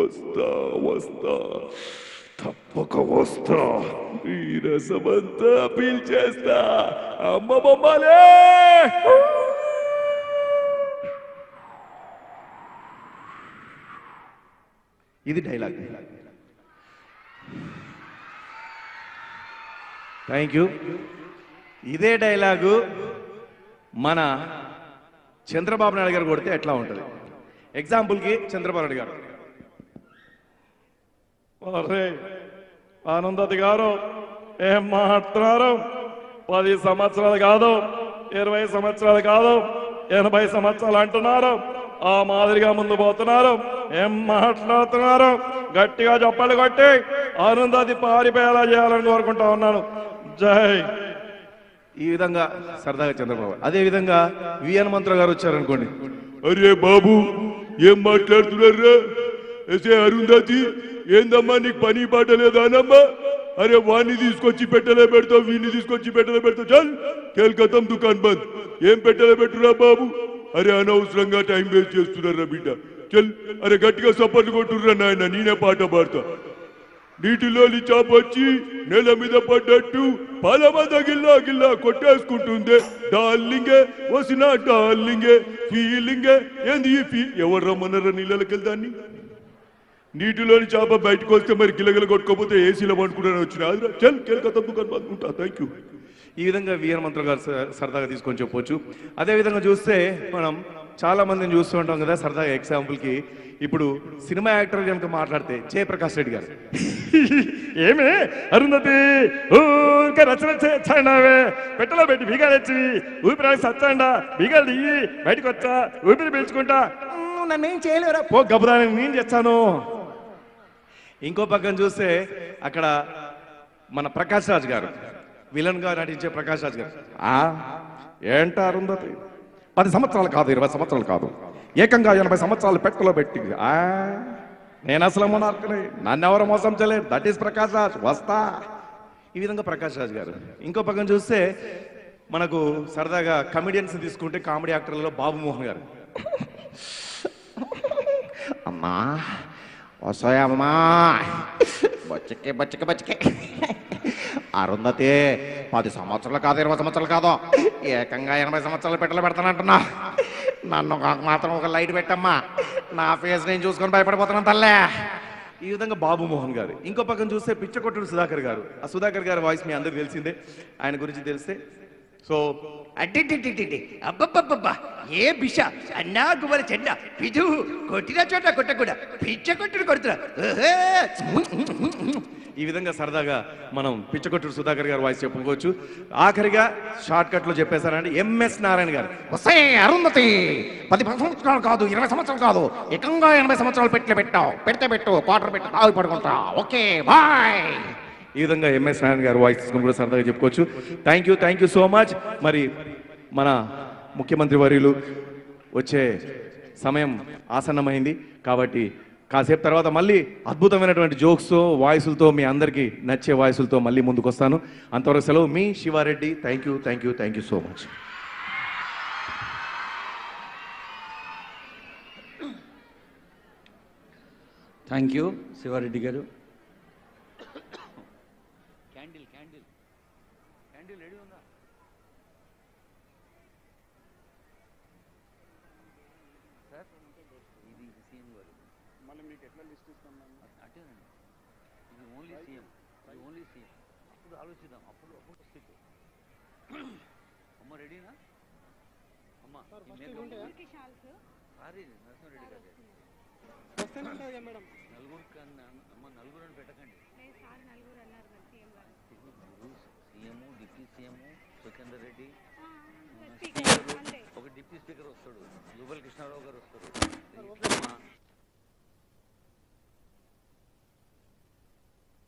వస్తా వస్తా తప్పక వస్తా. ఈ రసమంతా పీల్చేస్తా. అమ్మ బొమ్మలే. ఇది డైలాగ్. Thank you. ఇదే డైలాగు మన చంద్రబాబు నాయుడు గారు కొడితే ఎట్లా ఉంటుంది? ఎగ్జాంపుల్కి చంద్రబాబు నాయుడు గారు, అరే ఆనందది గారు ఏం మాట్లాడుతున్నారు? 10 సంవత్సరాలు కాదు, 20 సంవత్సరాలు కాదు, 80 సంవత్సరాలు అంటున్నారు. ఆ మాదిరిగా ముందు పోతున్నారు. ఏం మాట్లాడుతున్నారు? గట్టిగా చెప్పలు కొట్టి ఆనందది పారిపోయేలా చేయాలని కోరుకుంటా ఉన్నాను. జై. ఈ విధంగా సరదాగా చంద్రబాబు. అదే విధంగా విఎన్ మంత్ర గారు వచ్చారనుకోండి, అరే బాబు ఏం మాట్లాడుతున్నారా? ఎసే అరుంధతి ఏందమ్మా నీకు పని పాట లేదానమ్మా? అరే వాణ్ణి తీసుకొచ్చి పెట్టలే పెడతావు, వీడిని తీసుకొచ్చి పెట్టలే పెడతావు. చల్ కేల్కతం దుకాన్ బంద్. ఏం పెట్టలే పెట్టురా బాబు? అరే అనవసరంగా టైం వేస్ట్ చేస్తున్నారా బిడ్డ? చల్ అరే గట్టిగా సపోర్ట్ కొట్టుర్రా నాయన, నేనే పాట పాడతా. నీటిలోని చాప వచ్చి నేల మీద పడ్డట్టు పాలమంద గిల్లా గిల్లా కొట్టేసుకుంటుందే. డార్లింగే వసిన డార్లింగే ఫీలింగే. ఏంది ఈ ఎవరు రమ్మన్నారా నీళ్ళకి వెళ్దాన్ని? నీటిలోని చేప బయటకు వస్తే మరి గిలగిల కొట్టుకోపోతే ఏసీలో పండుకుంటాను వచ్చిన. చల్ కేల్కతం దుకాన్ అనుకుంటా. Thank you. ఈ విధంగా విఎన్ మంత్ర గారు సరదాగా తీసుకొని చెప్పొచ్చు. అదే విధంగా చూస్తే మనం చాలా మందిని చూస్తూ ఉంటాం కదా సరదాగా. ఎగ్జాంపుల్కి ఇప్పుడు సినిమా యాక్టర్ కనుక మాట్లాడితే జయప్రకాష్ రెడ్డి గారు, ఏమే అరుంధతి ఊరికే రచన చేయండావే, పెట్టలో పెట్టి బీగాలెచ్చి ఊపిరి సత్తాండా, బీగాలు దిగి బయటకు వచ్చా ఊపిరి పీల్చుకుంటా, నన్నేం చేయలేరా పో గబుదాన్ని నేను చేస్తాను. ఇంకో పక్కన చూస్తే అక్కడ మన ప్రకాష్ రాజ్ గారు, విలన్ గా నటించే ప్రకాష్ రాజ్ గారు, ఏంట అరుంధతి 10 సంవత్సరాలు కాదు, 20 సంవత్సరాలు కాదు, ఏకంగా 80 సంవత్సరాలు పెట్టలో పెట్టి, నేను అసలు మొనార్కనే, నన్ను ఎవరు మోసం చేయలేరు, దట్ ఈస్ ప్రకాష్ రాజ్, వస్తా. ఈ విధంగా ప్రకాష్ రాజ్ గారు. ఇంకో పక్కన చూస్తే మనకు సరదాగా కమెడియన్స్ తీసుకుంటే కామెడీ యాక్టర్లలో బాబు మోహన్ గారు, అమ్మా వస్తాయమ్మా బచ్చకే బచ్చకే బచ్చకే. అరుంధతి 10 సంవత్సరాలు కాదు, 20 సంవత్సరాలు కాదు, ఏకంగా 80 సంవత్సరాలు పెట్టలు పెడతానంటున్నా. నన్ను మాత్రం ఒక లైట్ పెట్టమ్మా, నా ఫేస్ నేను చూసుకొని భయపడిపోతున్నాను తల్లే. ఈ విధంగా బాబు మోహన్ గారు. ఇంకో పక్కన చూస్తే పిచ్చకొట్టుడు సుధాకర్ గారు. ఆ సుధాకర్ గారి వాయిస్ మీ అందరికి తెలిసిందే, ఆయన గురించి తెలిస్తే. సో అడ్డి అబ్బబ్బబ్బబ్బా ఏ బిష అన్నా గుమ్మల చెండ పిజు కొట్టిన చోట కొట్టకుండా పిచ్చ కొట్టుడు కొడుతున్నా. ఈ విధంగా సరదాగా మనం పిచ్చకొట్టుడు సుధాకర్ గారు వాయిస్ చెప్పుకోవచ్చు. ఆఖరిగా షార్ట్ కట్ లో చెప్పేశారండి ఎంఎస్ నారాయణ గారు, వస్తాయి అరుంధతి 10 సంవత్సరాలు కాదు, 20 సంవత్సరాలు కాదు, ఏకంగా 80 సంవత్సరాలు పెట్టు, పెడితే పెట్టు, క్వార్టర్ పెట్టు, తాగి పడుకుంటా. Okay bye. ఈ విధంగా ఎంఎస్ నారాయణ గారు వాయిస్ తీసుకుని కూడా సరదాగా చెప్పుకోవచ్చు. Thank you so much. మరి మన ముఖ్యమంత్రి వర్యులు వచ్చే సమయం ఆసన్నమైంది కాబట్టి కాసేపు తర్వాత మళ్ళీ అద్భుతమైనటువంటి జోక్స్తో, వాయిసులతో, మీ అందరికీ నచ్చే వాయిసులతో మళ్ళీ ముందుకు వస్తాను. అంతవరకు సెలవు. మీ Shiva Reddy. Thank you so much. Thank you Shiva Reddy గారు. క్యాండిల్ రెడీ ఉందా? సార్ ఇది సీఎం గారు. మళ్ళీ మీకు ఎట్లా లిస్ట్ ఇస్తాం? అటేనండి, ఇది ఓన్లీ సీఎం. అప్పుడు ఆలోచిద్దాం. అప్పుడు వస్తుంది. అమ్మ రెడీనా? అమ్మ సారీ నరసింహారెడ్డి గారు నలుగురు అమ్మ నలుగురు పెట్టకండి. CM, deputy CM, Sukhender Reddy, ఒక డిప్యూటీ స్పీకర్ వస్తాడు, యువల్ కృష్ణారావు గారు వస్తారు.